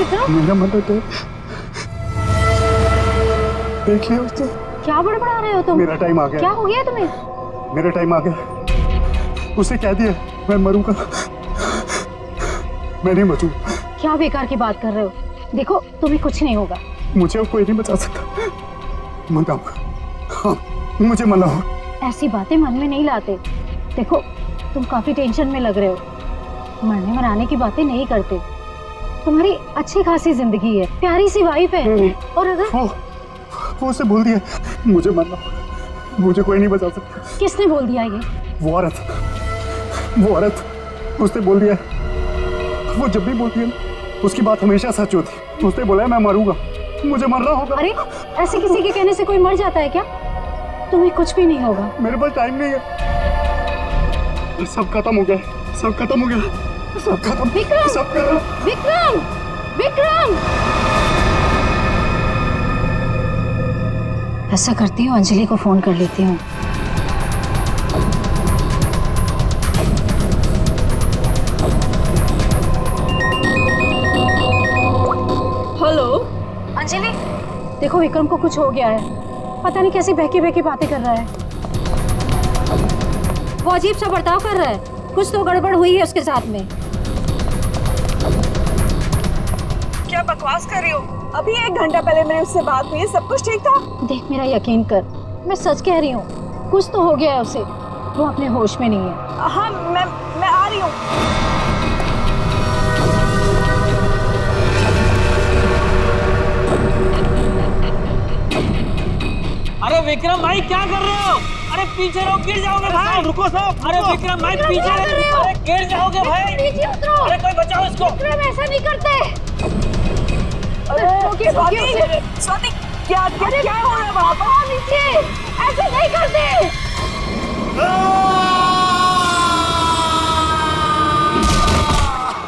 विक्रम? मेरा मदद है, देखिए उसको। क्या बड़बड़ा रहे हो तुम? मेरा टाइम आ गया। क्या हो गया तुम्हें? मेरा टाइम आ गया। उसे कह दिया मैं मरूंगा, मैं नहीं बचूं। क्या बेकार की बात कर रहे हो? देखो तुम्हें कुछ नहीं होगा। मुझे अब कोई नहीं बचा सकता। मनाओ, हाँ, मुझे मनाओ। ऐसी बातें मन में नहीं लाते। देखो तुम काफी टेंशन में लग रहे हो। मरने मराने की बातें नहीं करते। तुम्हारी अच्छी खासी जिंदगी है, प्यारी सी वाइफ है। और अगर वो उसे बोल दिया मुझे मरना, मुझे कोई नहीं बचा सकता। किसने बोल दिया ये? वो औरत उसने बोल दिया। वो जब भी बोलती है उसकी बात हमेशा सच होती। उसने बोला है मैं मरूंगा, मुझे मरना होगा। अरे ऐसे किसी के कहने से कोई मर जाता है क्या? तुम्हें कुछ भी नहीं होगा। मेरे पास टाइम नहीं है। सब खत्म हो गया, सब खत्म हो गया, सब खत्म। विक्रम! सब खत्म। विक्रम! विक्रम! ऐसा करती हूँ, अंजलि को फोन कर लेती हूँ। हेलो अंजलि, देखो विक्रम को कुछ हो गया है। पता नहीं कैसी बहकी बहकी बातें कर रहा है। वो अजीब सा बर्ताव कर रहा है। कुछ तो गड़बड़ हुई है उसके साथ में। क्या बकवास कर रही हो? अभी 1 घंटा पहले मेरी उससे बात हुई है, सब कुछ ठीक था। देख मेरा यकीन कर, मैं सच कह रही हूँ। कुछ तो हो गया है उसे, वो अपने होश में नहीं है। हाँ मैं आ रही हूँ। अरे विक्रम भाई क्या कर रहे हो? अरे पीछे रहो, गिर जाओगे भाई। रुको साहब। अरे विक्रम भाई पीछे रहो, अरे गिर जाओगे भाई। नीचे उतरो। अरे कोई बचाओ इसको। विक्रम ऐसा नहीं करते। स्वाति क्या हो रहा है वहाँ पर? नीचे ऐसे नहीं करते।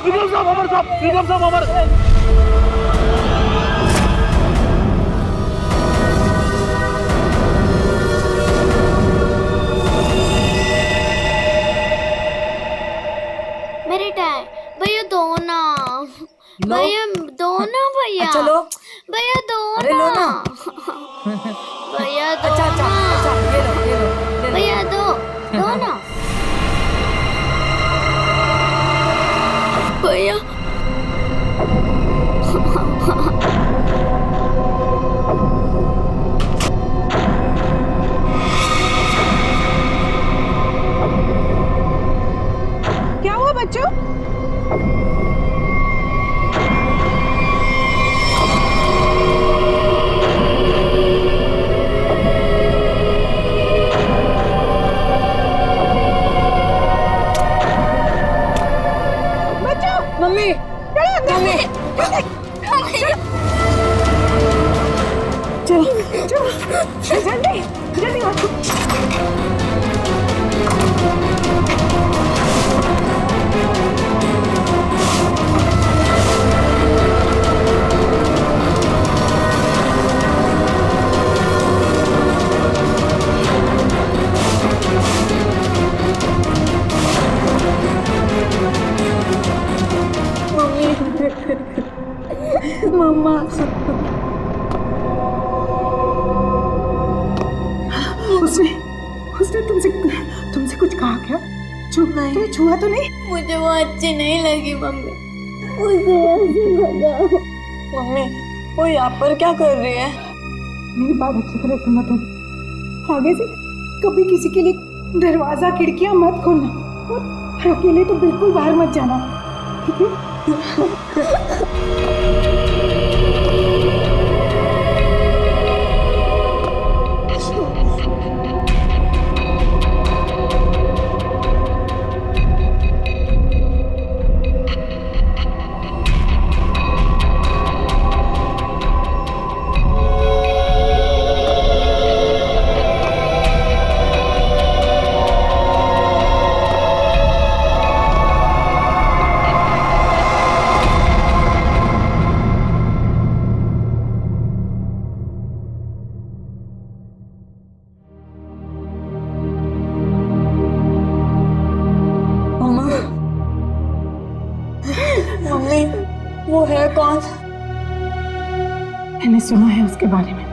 विक्रम साहब, अमर साहब, विक्रम साहब, अमर। मेरे टाइम भैया दो ना, भैया दो ना, भैया चलो भैया दो अरे लो ना। भैया दो अच्छा ना, ये लो भैया दो ना भैया। क्या हुआ बच्चों? मम्मी मम्मी चलो जल्दी जल्दी आओ। मम्मा उसने तुमसे कुछ कहा क्या? तुम्हें छुआ तो नहीं? मुझे वो अच्छी नहीं लगी मम्मी, मुझे ऐसे भगाओ। मम्मी वो यहाँ पर क्या कर रही है? मेरी बात अच्छी तरह सुनो तुम। आगे से कभी किसी के लिए दरवाजा खिड़कियां मत खोलना और अकेले तो बिल्कुल बाहर मत जाना, ठीक है? मम्मी वो है कौन? सुना है उसके बारे में।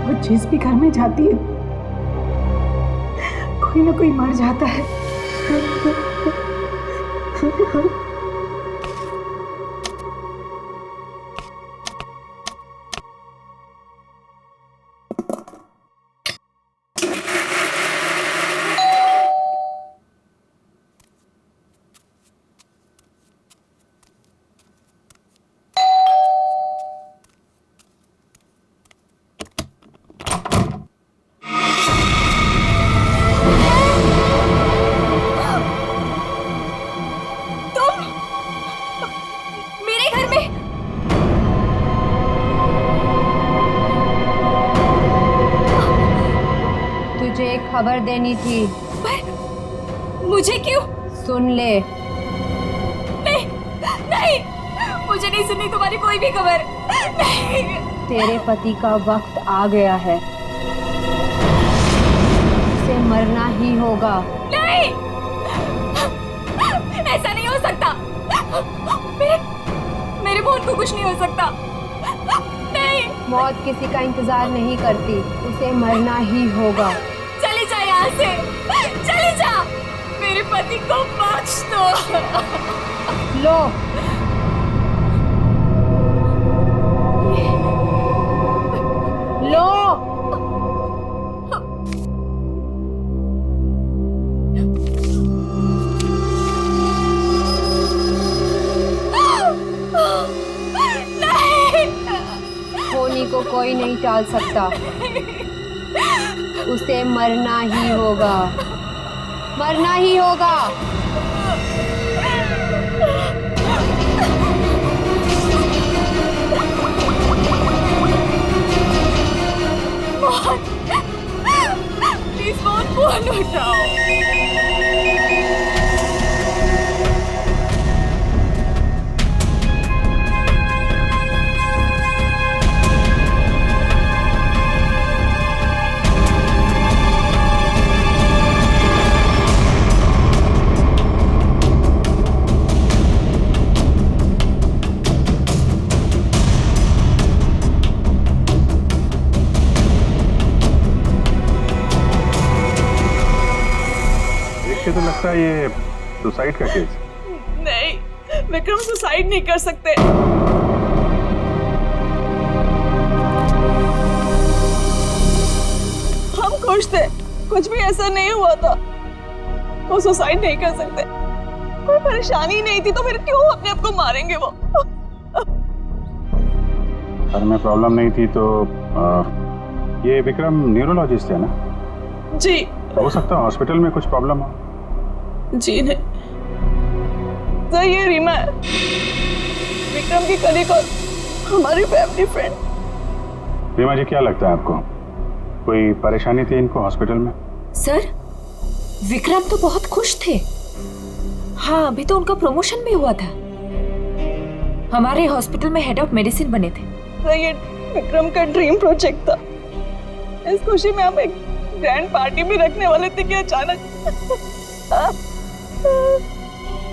वो जिस भी घर में जाती है कोई ना कोई मर जाता है। मेरे घर में तुझे एक खबर देनी थी। मुझे क्यों? सुन ले। नहीं नहीं, मुझे नहीं सुननी तुम्हारी कोई भी खबर। नहीं। तेरे पति का वक्त आ गया है, उसे मरना ही होगा। नहीं, ऐसा नहीं हो सकता। मेरे मोहन को कुछ नहीं हो सकता। नहीं। मौत किसी का इंतजार नहीं करती, उसे मरना ही होगा। चली जा यहाँ से, चली जा। मेरे पति को बख्श दो। लो, लो। होनी को कोई नहीं टाल सकता, उसे मरना ही होगा, मरना ही होगा। मोहन, प्लीज मोहन, फोन उठाओ। तो लगता है ये सुसाइड का केस। नहीं, विक्रम सुसाइड नहीं कर सकते। हम खुश थे, कुछ भी ऐसा नहीं हुआ था। वो सुसाइड नहीं कर सकते, कोई परेशानी नहीं थी, तो फिर क्यों अपने आप को मारेंगे वो? घर में प्रॉब्लम नहीं थी तो ये विक्रम न्यूरोलॉजिस्ट है ना? जी। हो सकता है हॉस्पिटल में कुछ प्रॉब्लम हो। जी नहीं सर, ये रीमा है, विक्रम की कलीग और हमारी फैमिली फ्रेंड। रीमा जी, क्या लगता है आपको कोई परेशानी थी इनको हॉस्पिटल में? सर, विक्रम तो बहुत खुश थे। हाँ, अभी तो उनका प्रमोशन भी हुआ था, हमारे हॉस्पिटल में हेड ऑफ मेडिसिन बने थे। सर, ये विक्रम का ड्रीम प्रोजेक्ट था। इस खुशी में हम एक ग्रैंड पार्टी भी रखने वाले थे कि अचानक।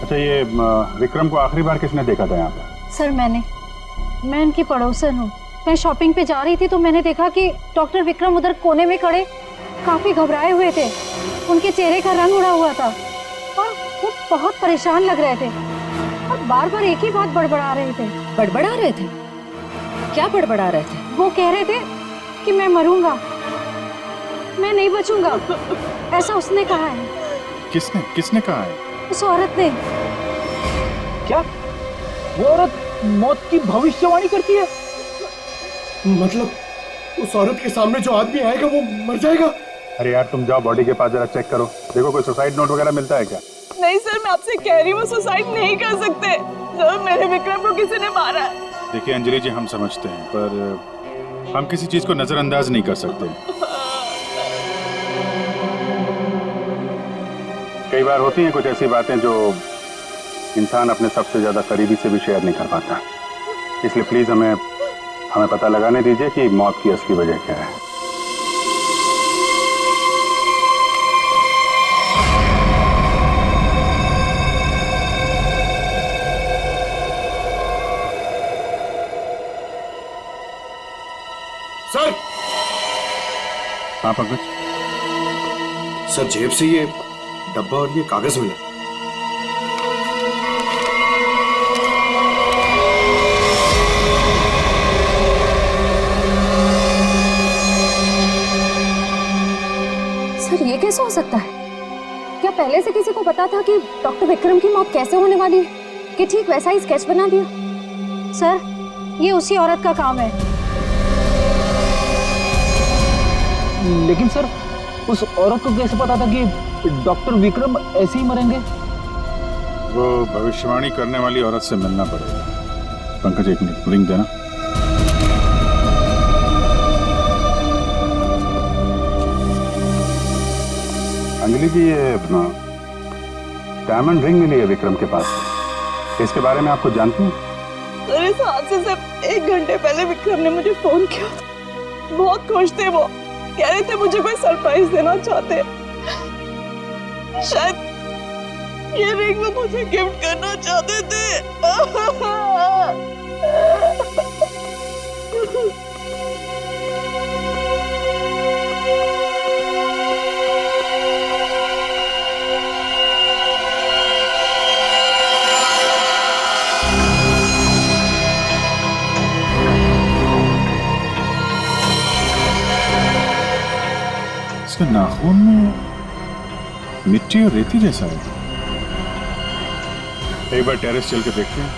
अच्छा, ये विक्रम को आखिरी बार किसने देखा था यहाँ पे? सर मैं इनकी पड़ोसन हूँ। मैं शॉपिंग पे जा रही थी तो मैंने देखा कि डॉक्टर विक्रम उधर कोने में खड़े काफी घबराए हुए थे। उनके चेहरे का रंग उड़ा हुआ था और वो बहुत परेशान लग रहे थे और बार बार एक ही बात बड़बड़ा रहे थे। बड़बड़ा रहे थे? क्या बड़बड़ा रहे थे? वो कह रहे थे कि मैं मरूंगा, मैं नहीं बचूंगा, ऐसा उसने कहा है। किसने कहा है? उस औरत ने। क्या वो औरत मौत की भविष्यवाणी करती है? मतलब उस औरत के सामने जो आदमी आएगा वो मर जाएगा? अरे यार, तुम जाओ बॉडी के पास जरा चेक करो, देखो कोई सुसाइड नोट वगैरह मिलता है क्या? नहीं सर, मैं आपसे कह रही हूँ, वो सुसाइड नहीं कर सकते। सर, मेरे विक्रम को किसी ने मारा है। देखिए अंजलि जी, हम समझते हैं पर हम किसी चीज को नजरअंदाज नहीं कर सकते। कई बार होती हैं कुछ ऐसी बातें जो इंसान अपने सबसे ज्यादा करीबी से भी शेयर नहीं कर पाता। इसलिए प्लीज हमें पता लगाने दीजिए कि मौत की असली वजह क्या है। हाँ पंकज, सर जेब से ये डब्बा और ये कागज मिला। सर ये कैसे हो सकता है? क्या पहले से किसी को पता था कि डॉक्टर विक्रम की मौत कैसे होने वाली है कि ठीक वैसा ही स्केच बना दिया? सर, ये उसी औरत का काम है। लेकिन सर, उस औरत को कैसे पता था कि डॉक्टर विक्रम ऐसे ही मरेंगे? वो भविष्यवाणी करने वाली औरत से मिलना पड़ेगा। पंकज एक मिनट, रिंग देना। अंजलि जी, ये डायमंड रिंग मिली है विक्रम के पास। इसके बारे में आपको जानती हैं? सर इस हादसे से 1 घंटे पहले विक्रम ने मुझे फोन किया। बहुत खुश थे वो, कह रहे थे मुझे कोई सरप्राइज देना चाहते। शायद ये रिंग वो मुझे गिफ्ट करना चाहते थे। इसके नाखून में मिट्टी और रेती जैसा है। एक बार टेरेस चल के देखते हैं।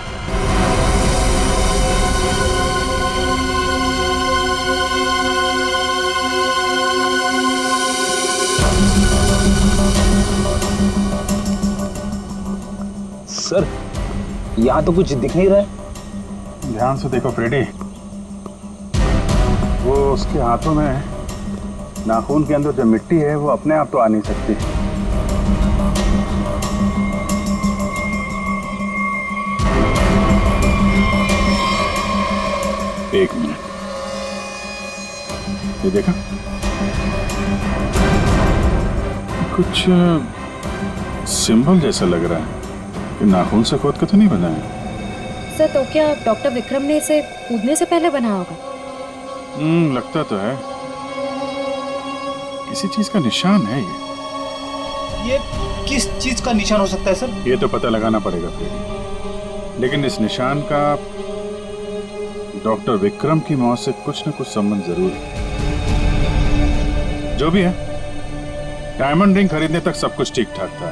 सर, यहाँ तो कुछ दिख नहीं रहा है। ध्यान से देखो फ्रेडी, वो उसके हाथों में नाखून के अंदर जो मिट्टी है वो अपने आप तो आ नहीं सकती। एक मिनट, ये देखा, कुछ सिंबल जैसा लग रहा है कि नाखून से खोद के तो नहीं बना है। सर तो क्या डॉक्टर विक्रम ने इसे कूदने से पहले बनाया होगा? लगता तो है, किसी चीज का निशान है ये किस चीज का निशान हो सकता है सर? ये तो पता लगाना पड़ेगा फ्रेडी, लेकिन इस निशान का डॉक्टर विक्रम की मौत से कुछ न कुछ संबंध जरूर है। जो भी है, डायमंड रिंग खरीदने तक सब कुछ ठीक ठाक था।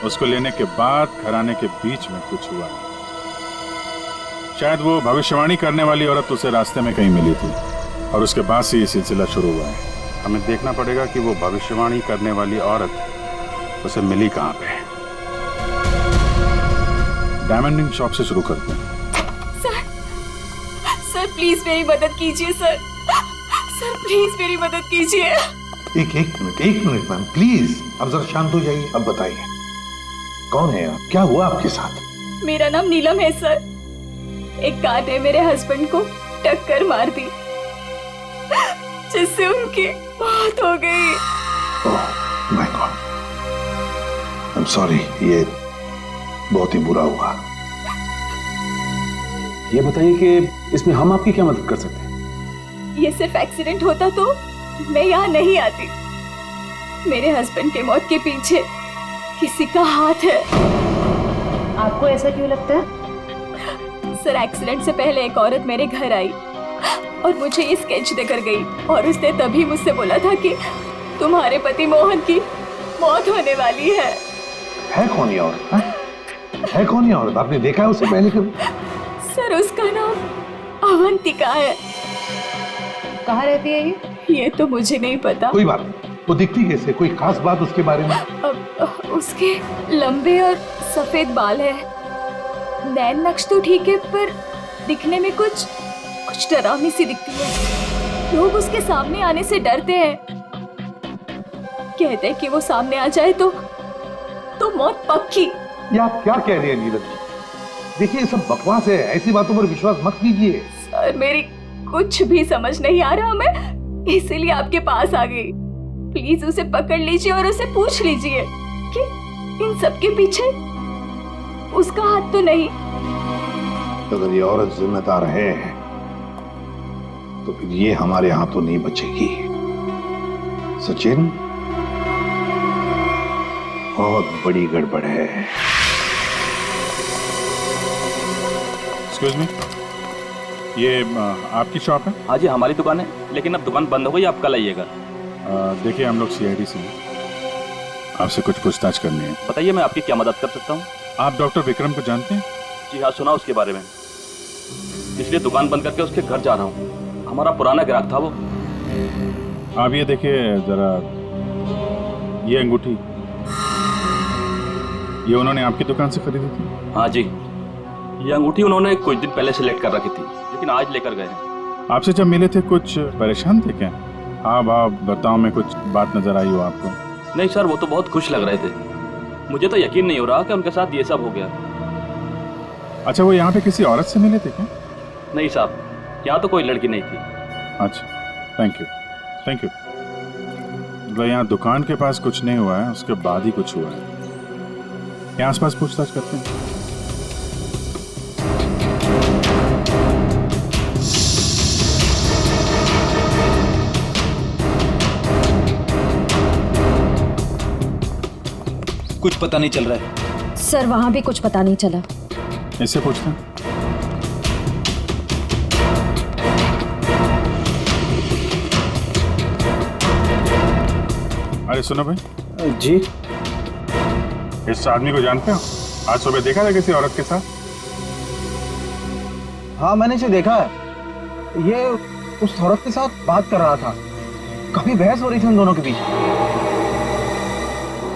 उसको लेने के बाद घराने के बीच में कुछ हुआ। शायद वो भविष्यवाणी करने वाली औरत उसे रास्ते में कहीं मिली थी और उसके बाद से ये सिलसिला शुरू हुआ है। हमें देखना पड़ेगा कि वो भविष्यवाणी करने वाली औरत उसे मिली कहाँ पे। डायमंड रिंग शॉप से शुरू करते हैं। सर प्लीज मेरी मदद कीजिए। सर प्लीज मेरी मदद कीजिए। एक मिनट मैम प्लीज, अब जरा शांत हो जाइए। अब बताइए कौन है आप, क्या हुआ आपके साथ? मेरा नाम नीलम है सर। एक कार ने मेरे हस्बैंड को टक्कर मार दी जिससे उनकी मौत हो गई। Oh my God, I am sorry, ये बहुत ही बुरा हुआ। ये बताइए कि इसमें हम आपकी क्या मदद कर सकते हैं? ये सिर्फ एक्सीडेंट होता तो मैं यहाँ नहीं आती। मेरे हस्बैंड के मौत के पीछे किसी का हाथ है। आपको ऐसा क्यों लगता है? सर एक्सीडेंट से पहले एक औरत मेरे घर आई और मुझे ये स्केच देकर गई और उसने तभी मुझसे बोला था कि तुम्हारे पति मोहन की मौत होने वाली है। कौन ये औरत? है कौन ये औरत? आपने देखा है उसे पहले कभी? सर उसका नाम अवंतिका है। कहाँ रहती है ये तो मुझे नहीं पता। कोई बात नहीं, वो दिखती कैसे? कोई खास बात उसके बारे में? उसके लंबे और सफेद बाल है। नैन नक्श तो ठीक है पर दिखने में कुछ डरावनी सी दिखती है। लोग उसके सामने आने से डरते हैं, कहते हैं कि वो सामने आ जाए तो मौत पक्की। ये आप क्या कह रहे हैं नीलम जी? देखिए सब बकवास है, ऐसी बातों पर विश्वास मत कीजिए। सर मेरी कुछ भी समझ नहीं आ रहा, मैं इसीलिए आपके पास आ गई। प्लीज उसे पकड़ लीजिए और उसे पूछ लीजिए कि इन सब के पीछे उसका हाथ तो नहीं। अगर ये औरत जिम्मेदार है तो फिर ये हमारे हाथों नहीं बचेगी। सचिन, बहुत बड़ी गड़बड़ है। एक्सक्यूज मी, ये आपकी शॉप है? हाँ जी, हमारी दुकान है, लेकिन अब दुकान बंद हो गई, आप कल आइएगा। देखिए, हम लोग सीआईडी से हैं, आपसे कुछ पूछताछ करनी है। बताइए, मैं आपकी क्या मदद कर सकता हूँ? आप डॉक्टर विक्रम को जानते हैं? जी हाँ, सुना उसके बारे में, इसलिए दुकान बंद करके उसके घर जा रहा हूँ। हमारा पुराना ग्राहक था वो। आप ये देखिए जरा, ये अंगूठी, ये उन्होंने आपकी दुकान से खरीदी थी? हाँ जी, ये अंगूठी उन्होंने कुछ दिन पहले सेलेक्ट कर रखी थी, लेकिन आज लेकर गए हैं। आपसे जब मिले थे कुछ परेशान थे क्या? हाँ भाव बर्ताव में कुछ बात नजर आई हो आपको? नहीं सर, वो तो बहुत खुश लग रहे थे। मुझे तो यकीन नहीं हो रहा कि उनके साथ ये सब हो गया। अच्छा, वो यहाँ पे किसी औरत से मिले थे क्या? नहीं साहब, यहाँ तो कोई लड़की नहीं थी। अच्छा, थैंक यू थैंक यू। मतलब यहाँ दुकान के पास कुछ नहीं हुआ है, उसके बाद ही कुछ हुआ है। यहाँ आसपास पूछताछ करते हैं। कुछ पता नहीं चल रहा है सर, वहां भी कुछ पता नहीं चला। इससे पूछते हैं। अरे सुनो भाई। जी, इस आदमी को जानते हो? आज सुबह देखा था किसी औरत के साथ? हाँ मैंने इसे देखा है। ये उस औरत के साथ बात कर रहा था, काफी बहस हो रही थी उन दोनों के बीच।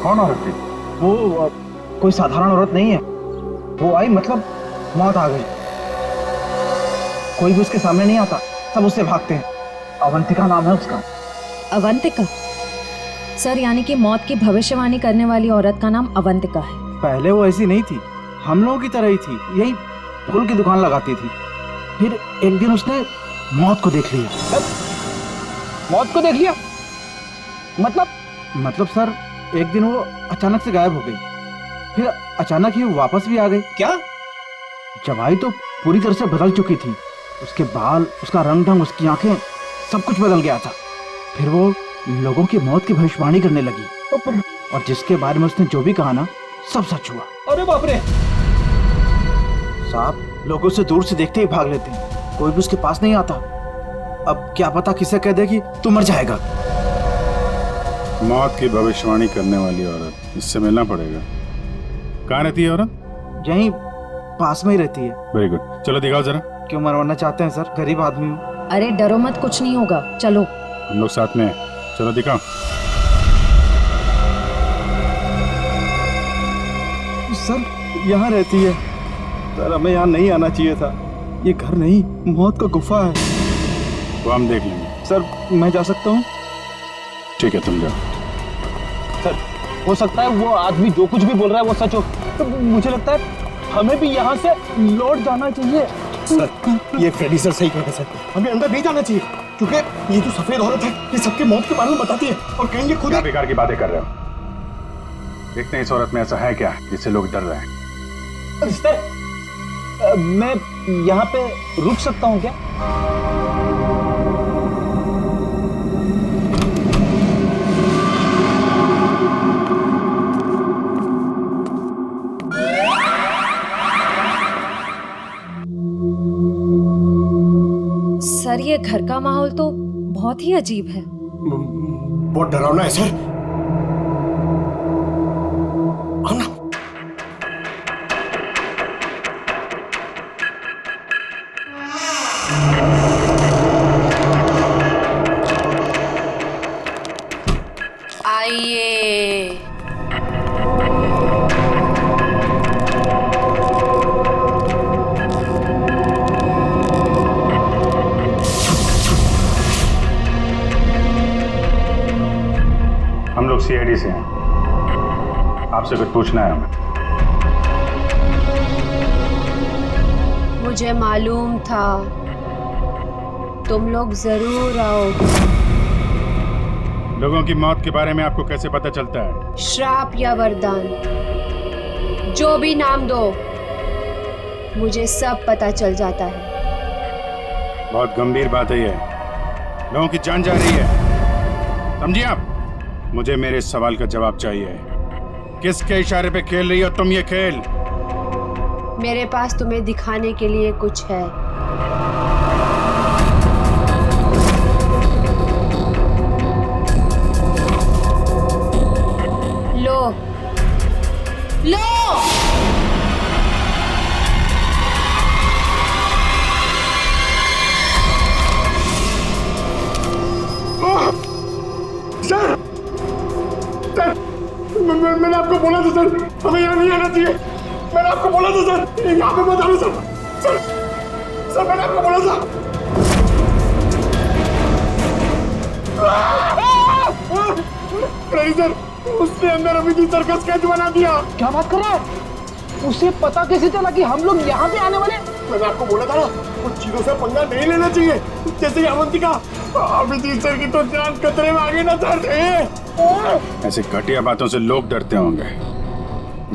कौन औरत थी? वो कोई साधारण औरत नहीं है। वो आई मतलब मौत आ गई। कोई भी उसके सामने नहीं आता, सब उससे भागते हैं। अवंतिका नाम है उसका। अवंतिका? सर, यानी कि मौत की भविष्यवाणी करने वाली औरत का नाम अवंतिका है। पहले वो ऐसी नहीं थी, हम लोगों की तरह ही थी, यही फूल की दुकान लगाती थी। फिर एक दिन उसने मौत को देख लिया। मौत को देख लिया? मतलब सर, एक दिन वो अचानक से गायब हो गई, फिर अचानक ही वापस भी आ गई। क्या? जवाई तो पूरी तरह से बदल चुकी थी। उसके बाल, उसका रंग ढंग, उसकी आंखें, सब कुछ बदल गया था। फिर वो लोगों की मौत की भविष्यवाणी करने लगी, और जिसके बारे में उसने जो भी कहा ना, सब सच हुआ। अरे बाप रे! साहब, लोग उसे दूर से देखते ही भाग लेते हैं, कोई भी उसके पास नहीं आता। अब क्या पता किसे कह दे कि तू मर जाएगा। मौत की भविष्यवाणी करने वाली औरत, इससे मिलना पड़ेगा। कहाँ रहती है औरत? यहीं पास में ही रहती है। वेरी गुड, चलो दिखाओ जरा। क्यों मरवाना चाहते हैं सर? गरीब आदमी हूँ। अरे डरो मत, कुछ नहीं होगा, चलो। हम लोग साथ में हैं, चलो दिखाओ। सर, यहाँ रहती है। सर, हमें यहाँ नहीं आना चाहिए था। ये घर नहीं, मौत का गुफा है। वो हम देख लेंगे। सर, मैं जा सकता हूँ? ठीक है, तुम जाओ। सर, हो सकता है वो आदमी जो कुछ भी बोल रहा है वो सच हो, तो मुझे लगता है हमें भी यहाँ से लौट जाना चाहिए। सर, ये फ्रेडी सर सही कहते हैं सर, हमें अंदर नहीं जाना चाहिए, क्योंकि ये जो सफेद औरत है ये सबके मौत के बारे में बताती है और कहेंगे खुद। क्या बेकार की बातें कर रहे हो? देखते हैं इस औरत में ऐसा है क्या जिससे लोग डर रहे हैं। सर, मैं यहाँ पे रुक सकता हूँ क्या? सर, ये घर का माहौल तो बहुत ही अजीब है। बहुत डरावना है सर। आना। आइए। हम लोग सीआईडी से हैं, आपसे कुछ पूछना है हमें। मुझे मालूम था तुम लोग जरूर आओगे। लोगों की मौत के बारे में आपको कैसे पता चलता है? श्राप या वरदान, जो भी नाम दो, मुझे सब पता चल जाता है। बहुत गंभीर बात है ये, लोगों की जान जा रही है, समझिए आप? मुझे मेरे इस सवाल का जवाब चाहिए। किसके इशारे पे खेल रही हो तुम ये खेल? मेरे पास तुम्हें दिखाने के लिए कुछ है। लो लो। सर, सर, मैंने आपको बोला था सर, हमें यहाँ नहीं आना चाहिए। मैंने आपको बोला था सर, यहाँ पे मत आना सर। सर, सर मैंने आपको बोला था। नहीं सर, उसने अंदर अभी भी सर्कस स्केच बना दिया। क्या बात कर रहा है? उसे पता कैसे चला कि हम लोग यहाँ पे आने वाले? मैंने आपको बोला था ना, कुछ चीजों से पंगा नहीं लेना चाहिए। जैसे कि अवंतिका, अभिजीत सर की तो जान खतरे में आ गई ना सर। ऐसे घटिया बातों से लोग डरते होंगे,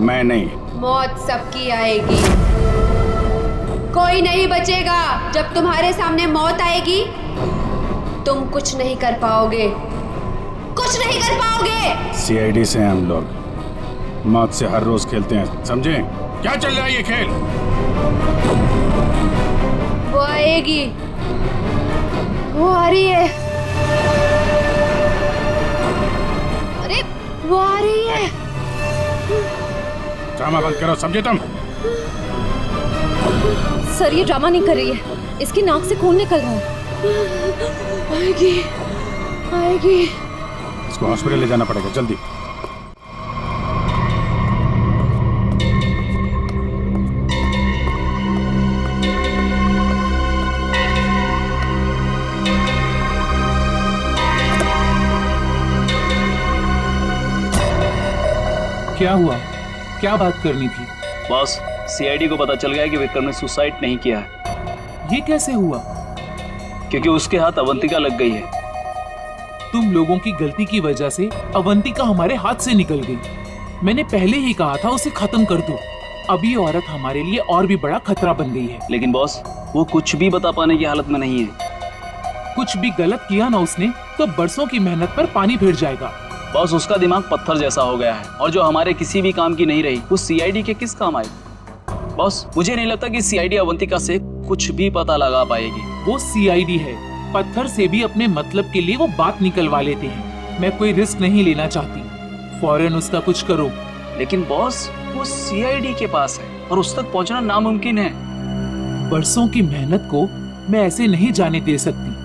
मैं नहीं। मौत सबकी आएगी, कोई नहीं बचेगा। जब तुम्हारे सामने मौत आएगी तुम कुछ नहीं कर पाओगे, कुछ नहीं कर पाओगे। सीआईडी से हम लोग मौत से हर रोज खेलते हैं, समझे? क्या चल रहा है ये खेल? वो आएगी, वो आ रही है। अरे वो आ रही है। ड्रामा बंद करो, समझे तुम? सर ये ड्रामा नहीं कर रही है, इसकी नाक से खून निकल रहा है। आएगी, आएगी। इसको हॉस्पिटल ले जाना पड़ेगा, जल्दी। क्या हुआ? क्या बात करनी थी? बॉस, सीआईडी को पता चल गया है कि विक्रम ने सुसाइड नहीं किया है। ये कैसे हुआ? क्योंकि उसके हाथ अवंतिका लग गई है। तुम लोगों की गलती की वजह से अवंतिका हमारे हाथ से निकल गई। मैंने पहले ही कहा था उसे खत्म कर दो। अब ये औरत हमारे लिए और भी बड़ा खतरा बन गई है। लेकिन बॉस, वो कुछ भी बता पाने की हालत में नहीं है। कुछ भी गलत किया ना उसने तो बरसों की मेहनत पर पानी फिर जाएगा। बॉस, उसका दिमाग पत्थर जैसा हो गया है और जो हमारे किसी भी काम की नहीं रही वो सीआईडी के किस काम आई? बॉस, मुझे नहीं लगता कि सीआईडी अवंतिका से कुछ भी पता लगा पाएगी। वो सीआईडी है, पत्थर से भी अपने मतलब के लिए वो बात निकलवा लेते हैं। मैं कोई रिस्क नहीं लेना चाहती, फौरन उसका कुछ करो। लेकिन बॉस, वो सीआईडी के पास है और उस तक पहुंचना नामुमकिन है। बरसों की मेहनत को मैं ऐसे नहीं जाने दे सकती।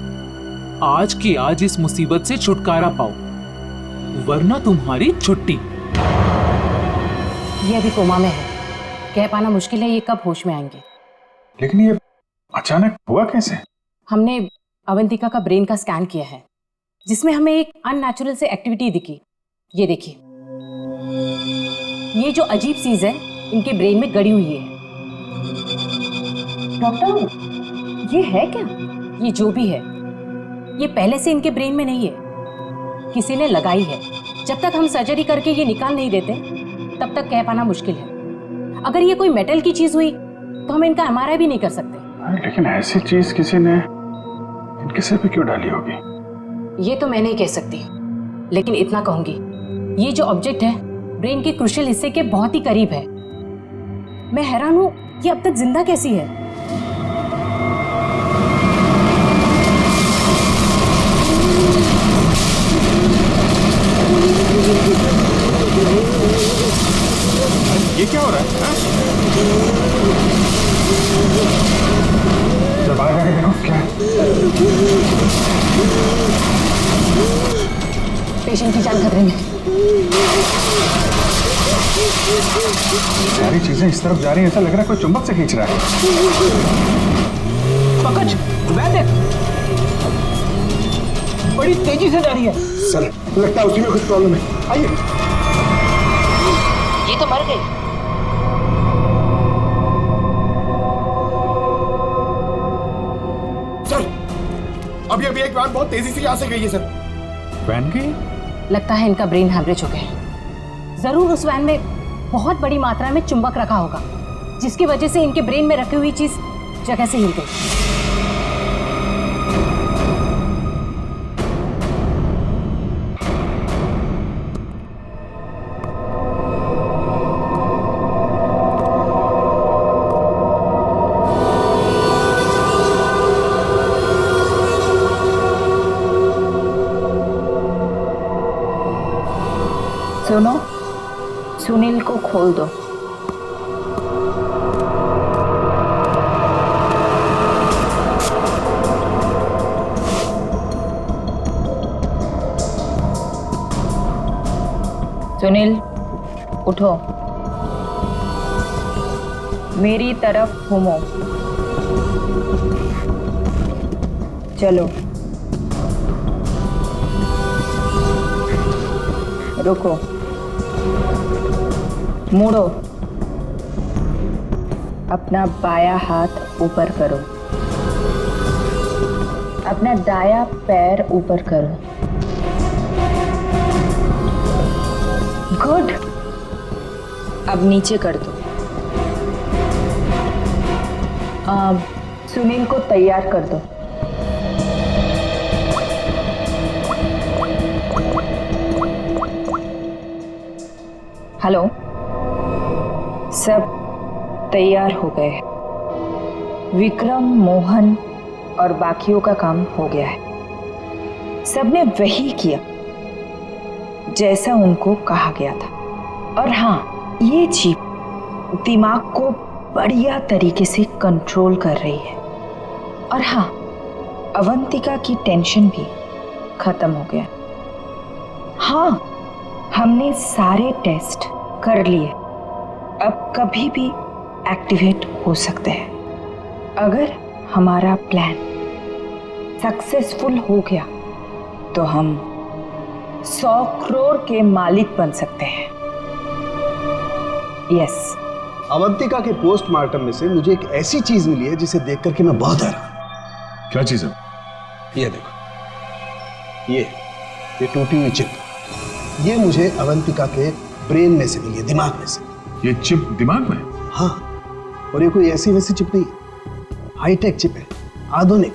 आज के आज इस मुसीबत से छुटकारा पाओ, वरना तुम्हारी छुट्टी। ये अभी कोमा में है, कह पाना मुश्किल है ये कब होश में आएंगे। लेकिन ये अचानक हुआ कैसे? हमने अवंतिका का ब्रेन का स्कैन किया है, जिसमें हमें एक अननेचुरल से एक्टिविटी दिखी। ये देखिए, ये जो अजीब चीज है इनके ब्रेन में गड़ी हुई है। डॉक्टर, ये है क्या? ये जो भी है, ये पहले से इनके ब्रेन में नहीं है, किसी ने लगाई है। जब तक हम सर्जरी करके ये निकाल नहीं देते तब तक कह पाना मुश्किल है। अगर ये कोई मेटल की चीज हुई तो हम इनका एमआरआई भी नहीं कर सकते। लेकिन ऐसी चीज किसी ने इनके सिर पे क्यों डाली होगी? ये तो मैं नहीं कह सकती, लेकिन इतना कहूंगी, ये जो ऑब्जेक्ट है ब्रेन के क्रूशियल हिस्से के बहुत ही करीब है। मैं हैरान हूं ये अब तक जिंदा कैसी है। ये क्या हो रहा है? जब बाहर आके देखो क्या है? पेशेंट की जान खतरे में। सारी चीजें इस तरफ जा रही हैं, ऐसा लग रहा है कोई चुंबक से खींच रहा है। पंकज, वैन देख, बड़ी तेजी से जा रही है। सर, लगता है उसी में कुछ प्रॉब्लम है। आइए। ये तो मर गई। सर, अभी एक वैन बहुत तेजी से यहाँ से गई है सर। वैन गई? लगता है इनका ब्रेन हैमरेज हो गया है। जरूर उस वैन में बहुत बड़ी मात्रा में चुंबक रखा होगा, जिसकी वजह से इनके ब्रेन में रखी हुई चीज जगह से हिल गई। सुनो, सुनील को खोल दो। सुनील, उठो, मेरी तरफ घूमो। चलो, रुको, मुड़ो, अपना बायां हाथ ऊपर करो, अपना दायां पैर ऊपर करो। गुड। अब नीचे कर दो। अब सुनील को तैयार कर दो। हेलो, सब तैयार हो गए। विक्रम, मोहन और बाकियों का काम हो गया है। सबने वही किया जैसा उनको कहा गया था। और हाँ, ये चिप दिमाग को बढ़िया तरीके से कंट्रोल कर रही है। और हाँ, अवंतिका की टेंशन भी खत्म हो गया। हाँ, हमने सारे टेस्ट कर लिए, अब कभी भी एक्टिवेट हो सकते हैं। अगर हमारा प्लान सक्सेसफुल हो गया तो हम 100 करोड़ के मालिक बन सकते हैं। यस। अवंतिका के पोस्टमार्टम में से मुझे एक ऐसी चीज मिली है जिसे देख करके मैं बहुत हैरान। क्या चीज है? ये देखो, ये टूटी हुई चिप, ये मुझे अवंतिका के ब्रेन में से मिली है, दिमाग में से। ये चिप दिमाग में? हाँ, और ये कोई ऐसी वैसी चिप नहीं, हाईटेक चिप है, आधुनिक।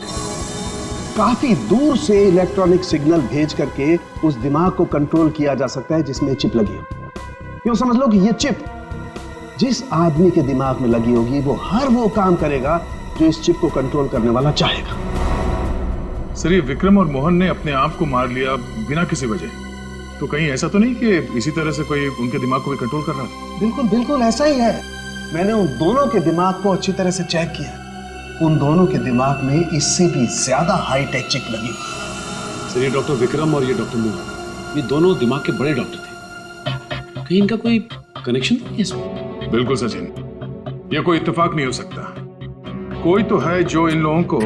काफी दूर से इलेक्ट्रॉनिक सिग्नल भेज करके उस दिमाग को कंट्रोल किया जा सकता है जिसमें चिप लगी हो। यूं समझ लो कि ये चिप जिस आदमी के दिमाग में लगी होगी वो हर वो काम करेगा जो इस चिप को कंट्रोल करने वाला चाहेगा। सर, ये विक्रम और मोहन ने अपने आप को मार लिया बिना किसी वजह, तो कहीं ऐसा तो नहीं कि इसी तरह से कोई उनके दिमाग को भी कंट्रोल कर रहा था? बिल्कुल बिल्कुल ऐसा ही है। मैंने उन दोनों के दिमाग को अच्छी तरह से चेक किया। उन दोनों के दिमाग में इससे भी ज्यादा हाईटेक चिप लगी। सर, ये डॉक्टर विक्रम और ये डॉक्टर मोहन, ये दोनों दिमाग के बड़े डॉक्टर थे। कहीं इनका कोई कनेक्शन तो नहीं है इसमें? बिल्कुल सचिन, ये कोई इत्तेफाक नहीं हो सकता। कोई तो है जो इन लोगों को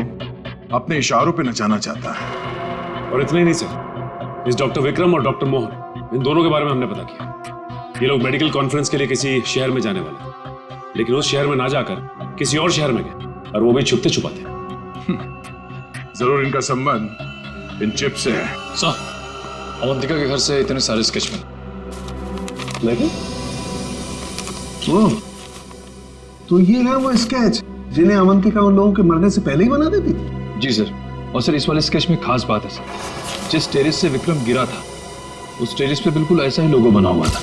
अपने इशारों पे नचाना चाहता है। और इतना ही नहीं सर, इस डॉक्टर विक्रम और डॉक्टर मोहन, इन दोनों के बारे में हमने पता किया। ये लोग मेडिकल कॉन्फ्रेंस के लिए किसी शहर में जाने वाले थे, लेकिन उस शहर में ना जाकर किसी और शहर में गए, और वो भी छुपते छुपाते। जरूर इनका संबंध इन चिप से है। सर, अवंतिका के घर से इतने सारे स्केच लेकिन तो ये है वो स्केच जिन्हें अवंतिका उन लोगों के मरने से पहले ही बना देती थी? जी सर। और सर, इस वाले स्केच में खास बात है सर, जिस टेरेस से विक्रम गिरा था उस टेरेस पे बिल्कुल ऐसा ही लोगो बना हुआ था।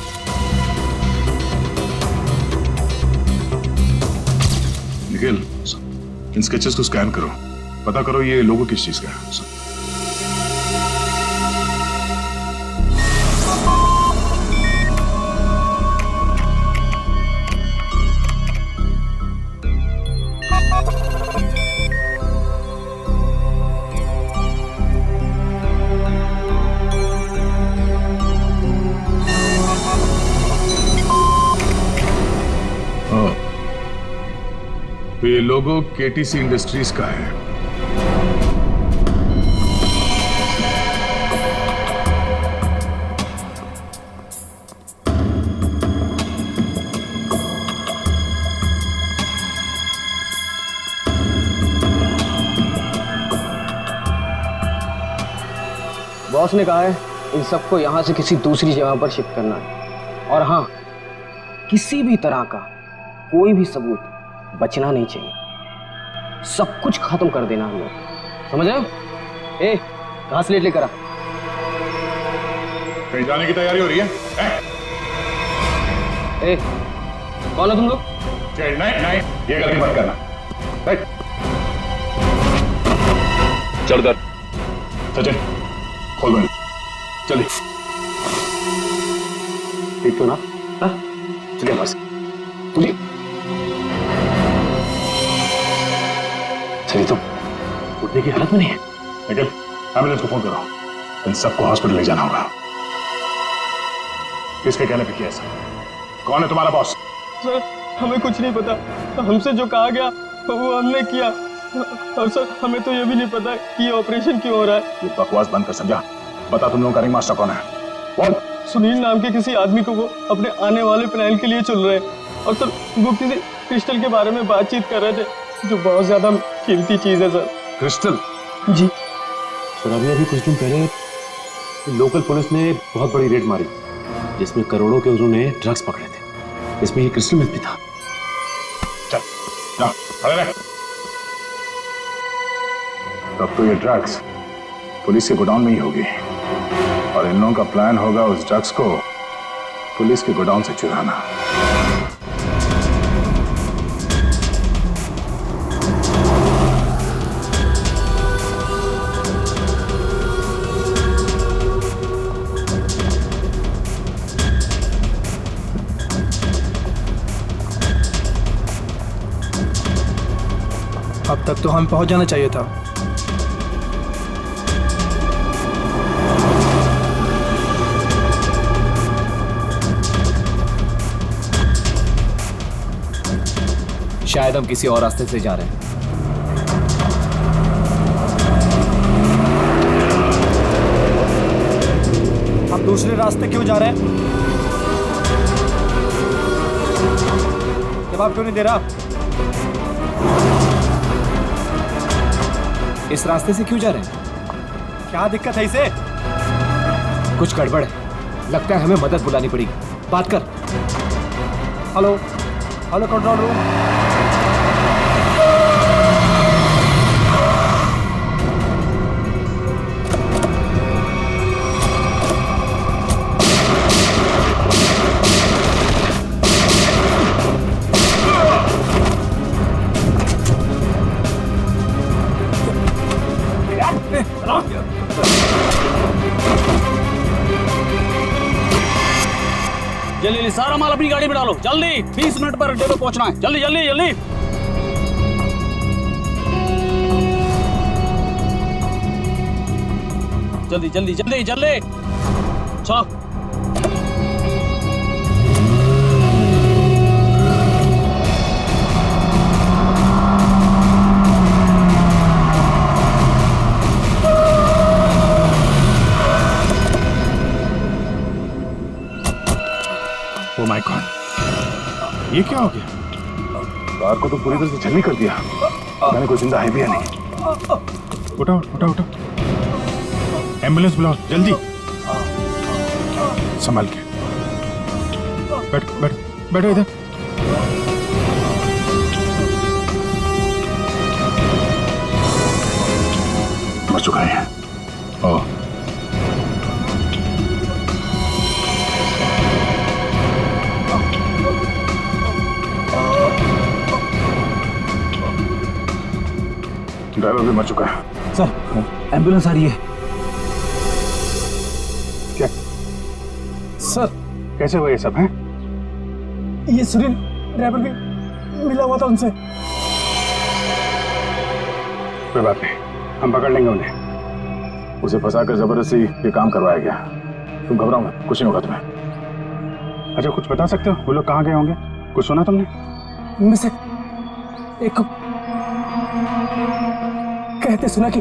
निखिल, इन स्केचेस को स्कैन करो, पता करो ये लोगो किस चीज का है। तो ये लोगो केटीसी इंडस्ट्रीज का है। बॉस ने कहा है इन सबको यहां से किसी दूसरी जगह पर शिफ्ट करना है। और हाँ, किसी भी तरह का कोई भी सबूत बचना नहीं चाहिए। सब कुछ खत्म कर देना हम लोग, समझ रहे हो? ए, घास लेट लेकर आ। कहीं जाने की तैयारी हो रही है? ए, कौन हो तुम लोग? नहीं, ये गलती मत करना। चल कर सचिन, खोल बंद, चलिए। हो ना? हाँ? चलिए बस चलिए। चलिए, तुम उठने की हालत में नहीं है। लेकिन एम्बुलेंस को फोन करो, इन सबको हॉस्पिटल ले जाना होगा। किसके कहने पे किया सर? कौन है तुम्हारा बॉस? सर हमें कुछ नहीं पता, हमसे जो कहा गया वो हमने किया, और सर हमें तो ये भी नहीं पता कि ये ऑपरेशन क्यों हो रहा है। ये बकवास बंद कर समझा। बता तुम लोगों का रिंग मास्टर कौन है? कौन? सुनील नाम के किसी आदमी को वो अपने आने वाले प्लान के लिए चुन रहे हैं, और सर वो किसी क्रिस्टल के बारे में बातचीत कर रहे थे जो बहुत ज्यादा कीमती चीज है सर। क्रिस्टल? जी सर, अभी कुछ दिन पहले लोकल पुलिस ने बहुत बड़ी रेड मारी जिसमें करोड़ों के उन्होंने ड्रग्स पकड़े थे। इसमें ये क्रिस्टल मिल्क भी था। चल जाओ, खड़े रहे। तब तो ये ड्रग्स पुलिस के गोडाउन में ही होगी, और इन लोगों का प्लान होगा उस ड्रग्स को पुलिस के गोडाउन से चुराना। अब तक तो हम पहुंच जाना चाहिए था। शायद हम किसी और रास्ते से जा रहे हैं। आप दूसरे रास्ते क्यों जा रहे हैं? जवाब क्यों नहीं दे रहा? इस रास्ते से क्यों जा रहे हैं? क्या दिक्कत है इसे? कुछ गड़बड़ है, लगता है हमें मदद बुलानी पड़ेगी। बात कर। Hello hello, control room. जल्दी सारा माल अपनी गाड़ी में डालो, जल्दी 20 मिनट पर अड्डे पे पहुंचना है। जल्दी जल्दी जल्दी। जल्दी जल्दी जल्दी जल्दी चलो। ओ माय गॉड, ये क्या हो गया? कार को तो पूरी तरह से छलनी कर दिया। मैंने कोई जिंदा है भी या नहीं? उठाओ उठाओ उठाओ, एम्बुलेंस बुलाओ जल्दी। संभाल के बैठो बैठो बैठो इधर। मर चुका है। ओह, ड्राइवर भी मर चुका है। सर एम्बुलेंस आ रही है। क्या सर? कैसे हुआ ये सब है? ये सुनील ड्राइवर भी मिला हुआ था उनसे। कोई बात नहीं, हम पकड़ लेंगे उन्हें। उसे फंसाकर जबरदस्ती ये काम करवाया गया। तुम घबराओ मत, कुछ नहीं होगा तुम्हें। अच्छा, कुछ बता सकते हो वो लोग कहाँ गए होंगे? कुछ सुना तुमने? उनमें से एक को कहते सुना कि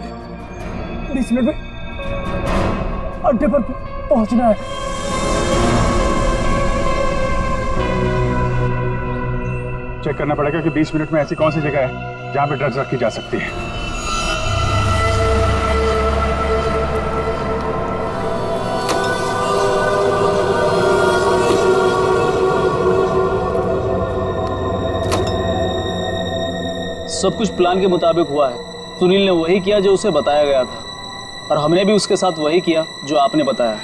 20 मिनट में अड्डे पर पहुंचना है। चेक करना पड़ेगा कि 20 मिनट में ऐसी कौन सी जगह है जहां पे ड्रग्स रखी जा सकती है। सब कुछ प्लान के मुताबिक हुआ है। सुनील ने वही किया जो उसे बताया गया था, और हमने भी उसके साथ वही किया जो आपने बताया।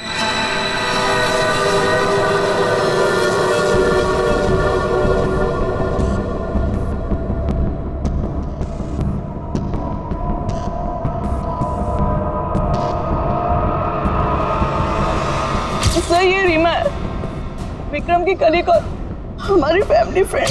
सर ये रीमा, विक्रम की कलीग और हमारी फैमिली फ्रेंड।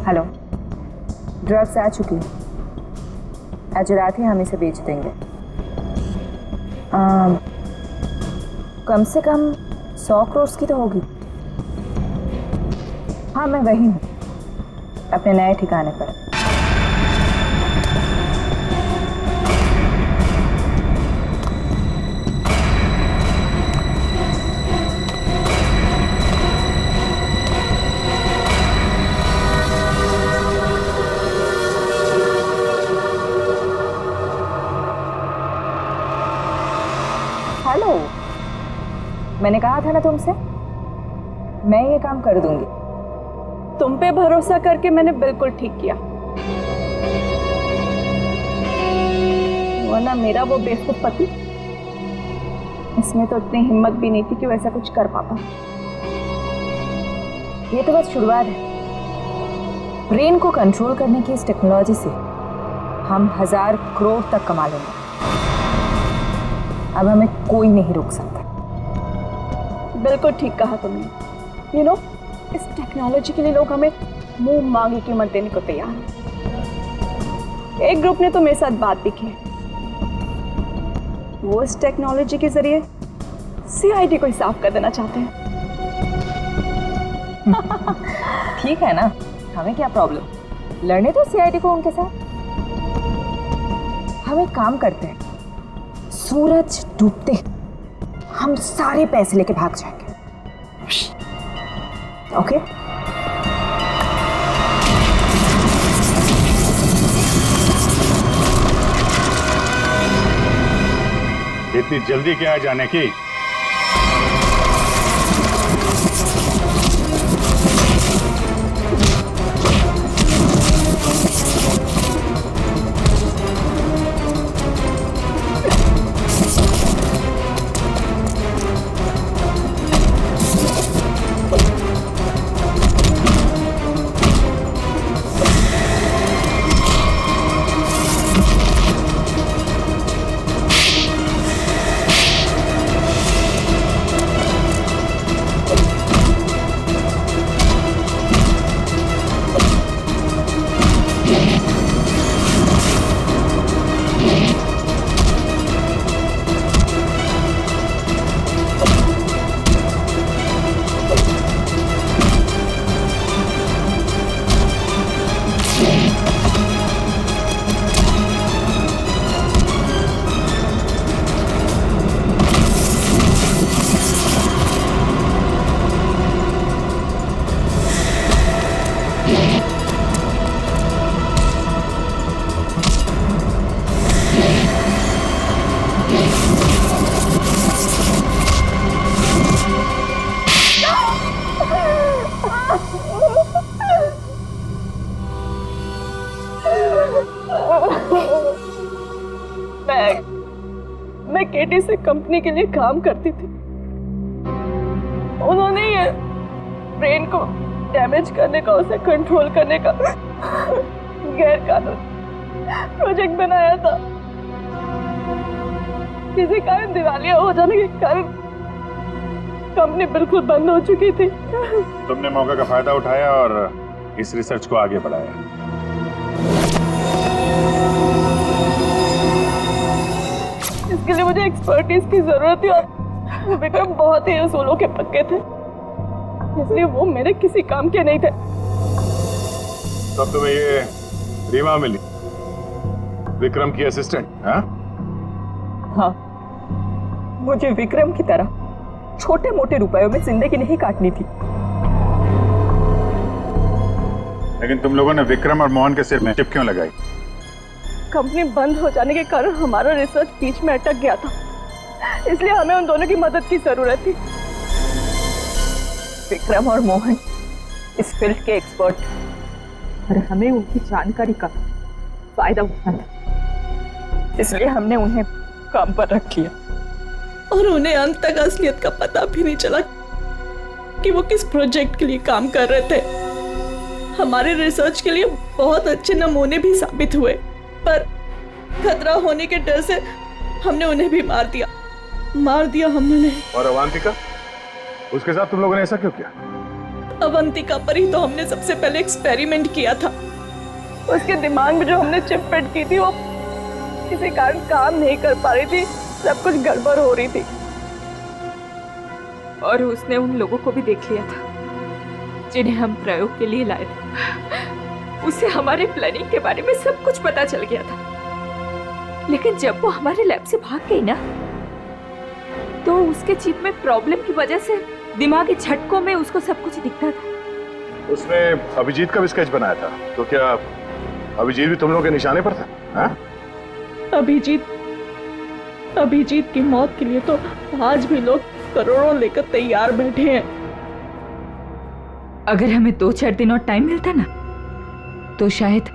हेलो, ड्रग्स आ चुकी है। आज रात ही हम इसे बेच देंगे। कम से कम 100 करोड़ की तो होगी। हाँ, मैं वही हूँ, अपने नए ठिकाने पर। हेलो, मैंने कहा था ना तुमसे, मैं ये काम कर दूंगी। तुम पे भरोसा करके मैंने बिल्कुल ठीक किया, वरना मेरा वो बेवकूफ पति, इसमें तो इतनी हिम्मत भी नहीं थी कि वो ऐसा कुछ कर पाता। ये तो बस शुरुआत है। ब्रेन को कंट्रोल करने की इस टेक्नोलॉजी से हम 1000 करोड़ तक कमा लेंगे। अब हमें कोई नहीं रोक सकता। बिल्कुल ठीक कहा तुमने। इस टेक्नोलॉजी के लिए लोग हमें मुंह मांगी कीमत देने को तैयार हैं। एक ग्रुप ने तो मेरे साथ बात भी की, वो इस टेक्नोलॉजी के जरिए सीआईडी को ही साफ कर देना चाहते हैं। ठीक है ना, हमें क्या प्रॉब्लम, लड़ने दो सीआईडी को उनके साथ। हम एक काम करते हैं, सूरज डूबते हम सारे पैसे लेके भाग जाएंगे। ओके? इतनी जल्दी क्या है जाने की? मैं केटी से कंपनी के लिए काम करती थी। उन्होंने ये ब्रेन को डैमेज करने का, उसे कंट्रोल करने का गैर कानूनी प्रोजेक्ट बनाया था। किसी कारण दिवालिया हो जाने के कारण कंपनी बिल्कुल बंद हो चुकी थी। तुमने मौके का फायदा उठाया और इस रिसर्च को आगे बढ़ाया। इसके लिए मुझे एक्सपर्टीज की जरूरत थी और विक्रम बहुत ही उसूलों के पक्के थे, इसलिए वो मेरे किसी काम के नहीं थे। तब तुम्हें ये रीमा मिली, विक्रम की असिस्टेंट? हाँ, मुझे विक्रम की तरह छोटे मोटे रुपयों में जिंदगी नहीं काटनी थी। लेकिन तुम लोगों ने विक्रम और मोहन के सिर में चिप क्यों लगाई? कंपनी बंद हो जाने के कारण हमारा रिसर्च बीच में अटक गया था, इसलिए हमें उन दोनों की मदद की जरूरत थी। विक्रम और मोहन इस फील्ड के एक्सपर्ट और हमें उनकी जानकारी का फायदा उठाना था। इसलिए हमने उन्हें काम पर रख लिया और उन्हें अंत तक असलियत का पता भी नहीं चला कि वो किस प्रोजेक्ट के लिए काम कर रहे थे। हमारे रिसर्च के लिए बहुत अच्छे नमूने भी साबित हुए, पर खतरा होने के डर से हमने उन्हें भी मार दिया हमने। और अवंतिका, उसके साथ तुम लोगों ने ऐसा क्यों किया? अवंतिका पर ही तो हमने सबसे पहले एक्सपेरिमेंट किया था। उसके दिमाग में जो हमने चिप फिट की थी वो किसी कारण काम नहीं कर पा रही थी, सब कुछ गड़बड़ हो रही थी। और उसने उन लोगों को भी देख लिया था जिन्हें हम प्रयोग के लिए लाए थे। उसे हमारे प्लानिंग के बारे में सब कुछ पता चल गया था, लेकिन जब वो हमारे लैब से भाग गई ना, तो उसके चिप में प्रॉब्लम की वजह से दिमागी झटकों में उसको सब कुछ दिखता था। उसने अभिजीत का भी स्केच बनाया था, तो क्या अभिजीत भी तुम लोगों के निशाने पर था? हाँ? अभिजीत की मौत के लिए तो आज भी लोग करोड़ों लेकर तैयार बैठे हैं। अगर हमें 2-4 दिन और टाइम मिलता ना, तो शायद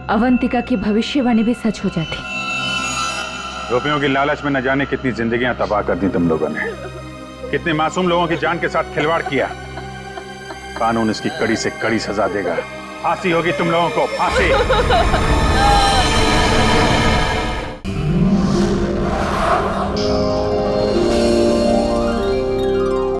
अवंतिका की भविष्यवाणी भी सच हो जाती। रुपयों की लालच में न जाने कितनी जिंदगियां तबाह कर दी तुम लोगों ने, कितने मासूम लोगों की जान के साथ खिलवाड़ किया। कानून इसकी कड़ी से कड़ी सजा देगा। फांसी होगी तुम लोगों को, फांसी।